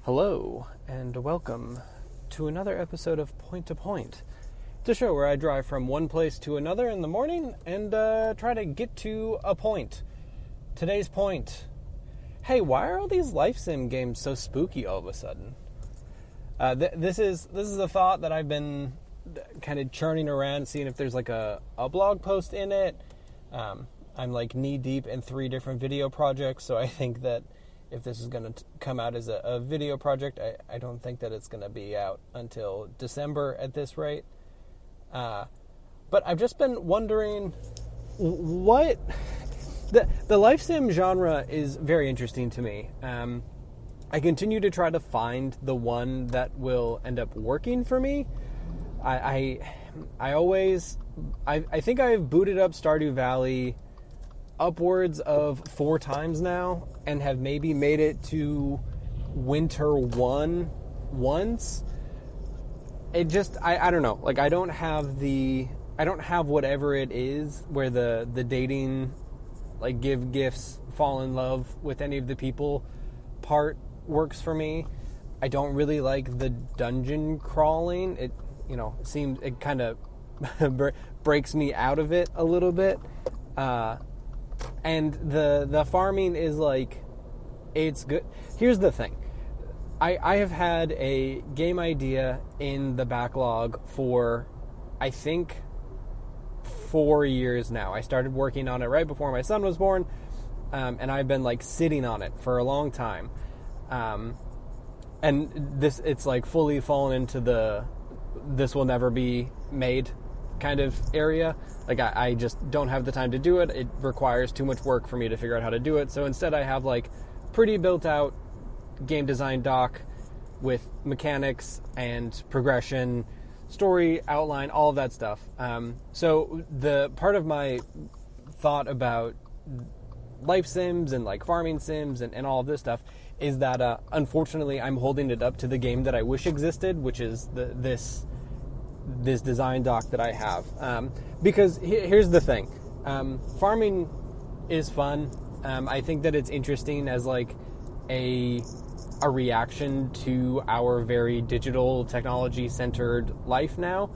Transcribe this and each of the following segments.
Hello, and welcome to another episode of Point to Point. It's a show where I drive from one place to another in the morning and try to get to a point. Today's point. Hey, why are all these life sim games so spooky all of a sudden? This is a thought that I've been kind of churning around, seeing if there's like a blog post in it. I'm like knee deep in 3 different video projects, so I think that if this is going to come out as a video project, I don't think that it's going to be out until December at this rate. But I've just been wondering what... The life sim genre is very interesting to me. I continue to try to find the one that will end up working for me. I think I've booted up Stardew Valley upwards of 4 times now and have maybe made it to Winter 1 once. It just, I don't know. Like, I don't have whatever it is where the dating, like, give gifts, fall in love with any of the people part works for me. I don't really like the dungeon crawling. It kind of breaks me out of it a little bit. And the farming is like, it's good. Here's the thing. I have had a game idea in the backlog for, I think, 4 years now. I started working on it right before my son was born, and I've been like sitting on it for a long time. And it's like fully fallen into this will never be made kind of area. Like, I just don't have the time to do it. It requires too much work for me to figure out how to do it. So instead I have like pretty built out game design doc with mechanics and progression, story, outline, all of that stuff. So the part of my thought about life sims and like farming sims and all of this stuff is that unfortunately I'm holding it up to the game that I wish existed, which is this design doc that I have. Because here's the thing. Farming is fun. I think that it's interesting as like a reaction to our very digital technology centered life now.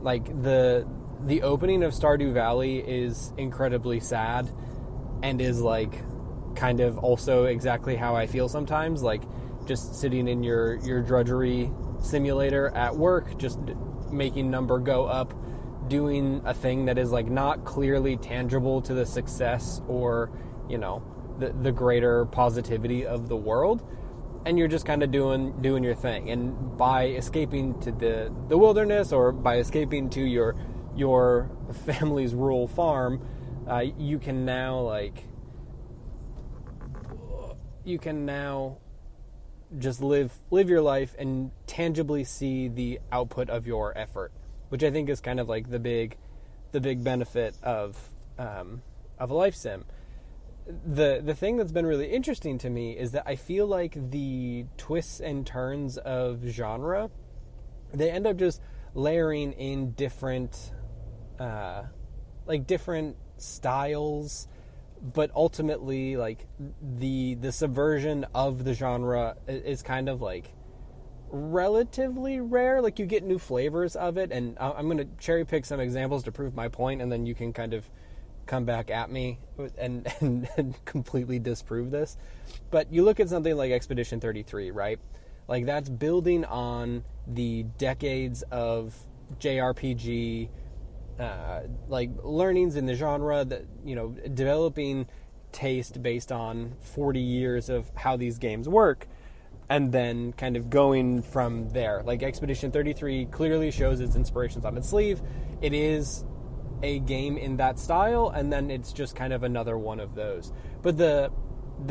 Like the opening of Stardew Valley is incredibly sad and is like kind of also exactly how I feel sometimes, like just sitting in your drudgery simulator at work, just making number go up, doing a thing that is like not clearly tangible to the success or, the greater positivity of the world, and you're just kind of doing your thing. And by escaping to the wilderness, or by escaping to your family's rural farm, you can now just live your life and tangibly see the output of your effort, which I think is kind of like the big benefit of a life sim. The thing that's been really interesting to me is that I feel like the twists and turns of genre, they end up just layering in different styles, but ultimately, like, the subversion of the genre is kind of, like, relatively rare. Like, you get new flavors of it, and I'm going to cherry pick some examples to prove my point, and then you can kind of come back at me and completely disprove this. But you look at something like Expedition 33, right? Like, that's building on the decades of JRPG like learnings in the genre, that developing taste based on 40 years of how these games work, and then kind of going from there. Like, Expedition 33 clearly shows its inspirations on its sleeve. It is a game in that style, and then it's just kind of another one of those. But the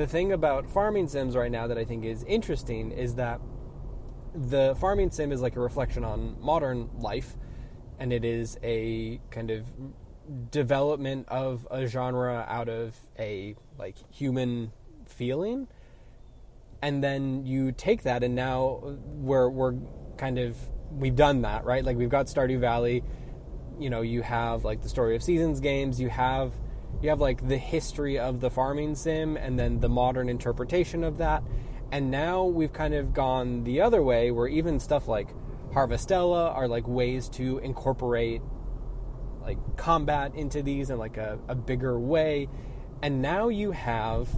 thing about farming sims right now that I think is interesting is that the farming sim is like a reflection on modern life, and it is a kind of development of a genre out of a like human feeling. And then you take that, and now we've done that, right? Like, we've got Stardew Valley. You have like the Story of Seasons games. You have like the history of the farming sim, and then the modern interpretation of that. And now we've kind of gone the other way, where even stuff like Harvestella are like ways to incorporate like combat into these in like a bigger way. And now you have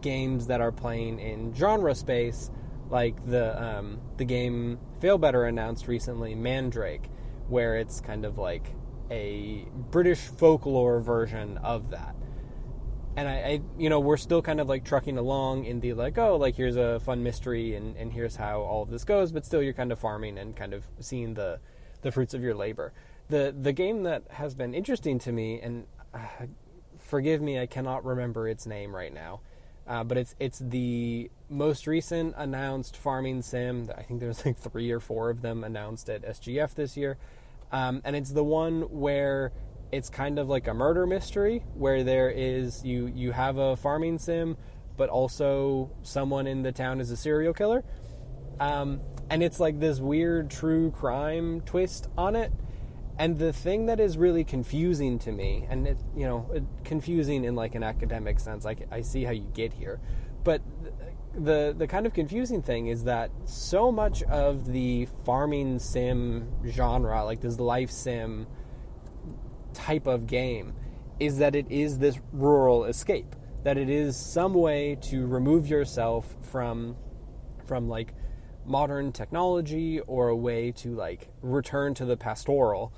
games that are playing in genre space, like the game Failbetter announced recently, Mandrake, where it's kind of like a British folklore version of that. And I we're still kind of like trucking along in the like, oh, like here's a fun mystery and here's how all of this goes, but still you're kind of farming and kind of seeing the fruits of your labor. The game that has been interesting to me, and forgive me, I cannot remember its name right now, but it's the most recent announced farming sim. I think there's like 3 or 4 of them announced at SGF this year, and it's the one where it's kind of like a murder mystery, where there is you have a farming sim, but also someone in the town is a serial killer, and it's like this weird true crime twist on it. And the thing that is really confusing to me, and it confusing in like an academic sense, I see how you get here, but the kind of confusing thing is that so much of the farming sim genre, like this life sim type of game, is that it is this rural escape, that it is some way to remove yourself from like modern technology, or a way to like return to the pastoral,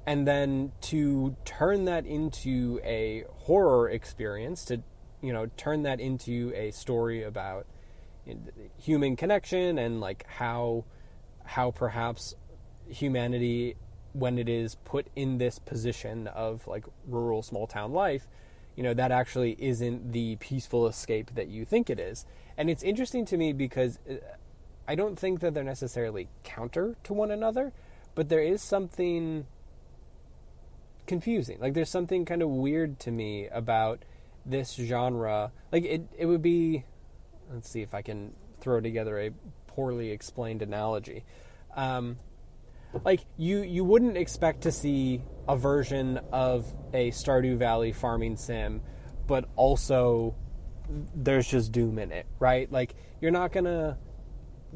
and then to turn that into a horror experience, to turn that into a story about human connection, and like how perhaps humanity, when it is put in this position of like rural small town life, that actually isn't the peaceful escape that you think it is. And it's interesting to me because I don't think that they're necessarily counter to one another, but there is something confusing. Like there's something kind of weird to me about this genre. Like it would be, let's see if I can throw together a poorly explained analogy. Like you wouldn't expect to see a version of a Stardew Valley farming sim, but also there's just doom in it, right? Like you're not gonna,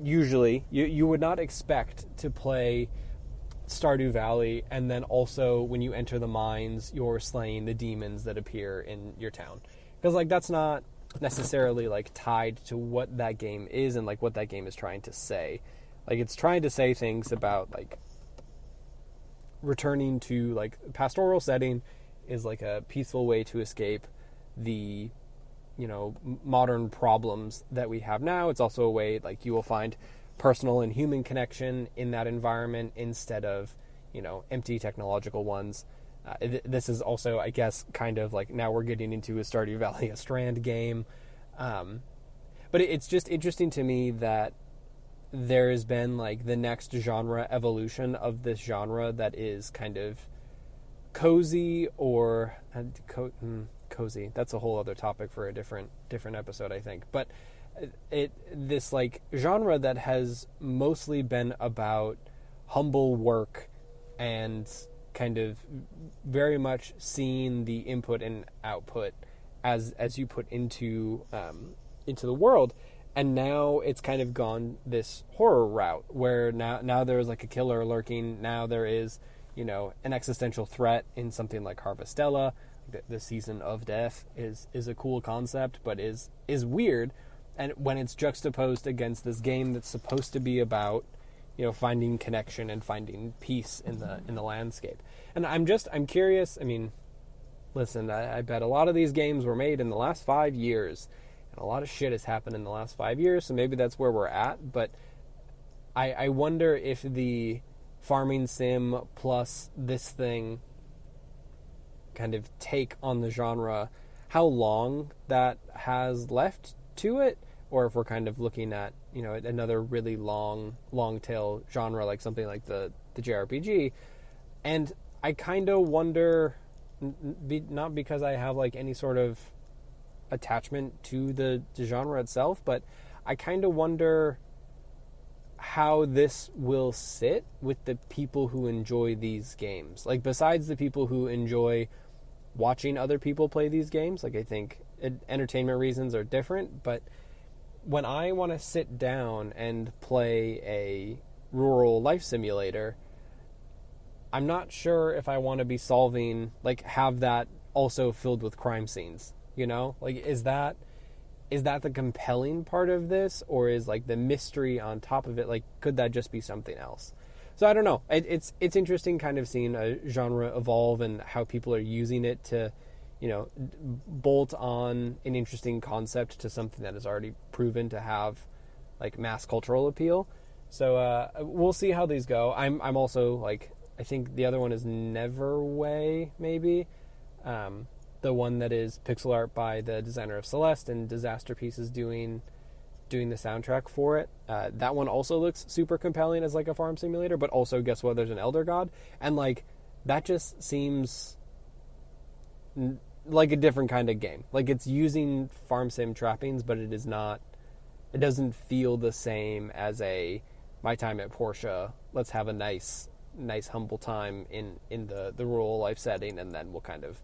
usually you would not expect to play Stardew Valley and then also when you enter the mines you're slaying the demons that appear in your town, because like that's not necessarily like tied to what that game is and like what that game is trying to say. Like it's trying to say things about like returning to like pastoral setting is like a peaceful way to escape the modern problems that we have now. It's also a way like you will find personal and human connection in that environment instead of empty technological ones. This is also, I guess, kind of like now we're getting into a Stardew Valley, a Strand game, but it's just interesting to me that there has been like the next genre evolution of this genre that is kind of cozy, or cozy. That's a whole other topic for a different episode, I think. But this like genre that has mostly been about humble work and kind of very much seeing the input and output as you put into the world. And now it's kind of gone this horror route where now there's like a killer lurking. Now there is, an existential threat in something like Harvestella. The Season of Death is a cool concept, but is weird. And when it's juxtaposed against this game that's supposed to be about, finding connection and finding peace in the landscape. And I'm curious. I mean, listen, I bet a lot of these games were made in the last 5 years. And a lot of shit has happened in the last 5 years, so maybe that's where we're at. But I wonder if the farming sim plus this thing kind of take on the genre, how long that has left to it, or if we're kind of looking at, another really long tail genre like something like the JRPG. And I kind of wonder, not because I have like any sort of attachment to the genre itself, but I kind of wonder how this will sit with the people who enjoy these games. Like besides the people who enjoy watching other people play these games, like I think entertainment reasons are different, but when I want to sit down and play a rural life simulator, I'm not sure if I want to be solving, like, have that also filled with crime scenes, you know? Like, is that the compelling part of this, or is, like, the mystery on top of it, like, could that just be something else? So I don't know. It's interesting kind of seeing a genre evolve and how people are using it to, you know, bolt on an interesting concept to something that is already proven to have, like, mass cultural appeal. So we'll see how these go. I'm also, like, I think the other one is Neverway, maybe. The one that is pixel art by the designer of Celeste, and Disaster Piece is doing the soundtrack for it. That one also looks super compelling as, like, a farm simulator, but also, guess what, there's an Elder God. And, like, that just seems like a different kind of game. Like, it's using farm sim trappings, but it doesn't feel the same as my time at Porsche. Let's have a nice humble time in the rural life setting, and then we'll kind of,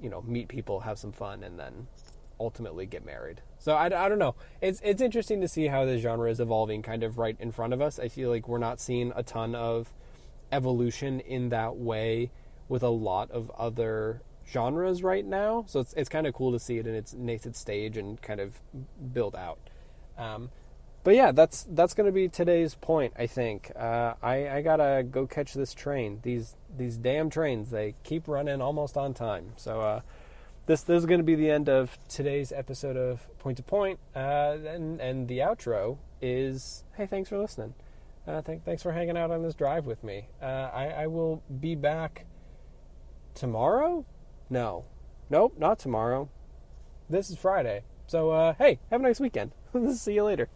you know, meet people, have some fun, and then ultimately get married. So I don't know. It's interesting to see how the genre is evolving kind of right in front of us. I feel like we're not seeing a ton of evolution in that way with a lot of other genres right now. So it's kind of cool to see it in its nascent stage and kind of build out. But yeah, that's going to be today's point, I think. I gotta go catch this train. These damn trains, they keep running almost on time. So this is going to be the end of today's episode of Point to Point. And the outro is, hey, thanks for listening. Thanks for hanging out on this drive with me. I will be back tomorrow? No. Nope, not tomorrow. This is Friday. So, hey, have a nice weekend. See you later.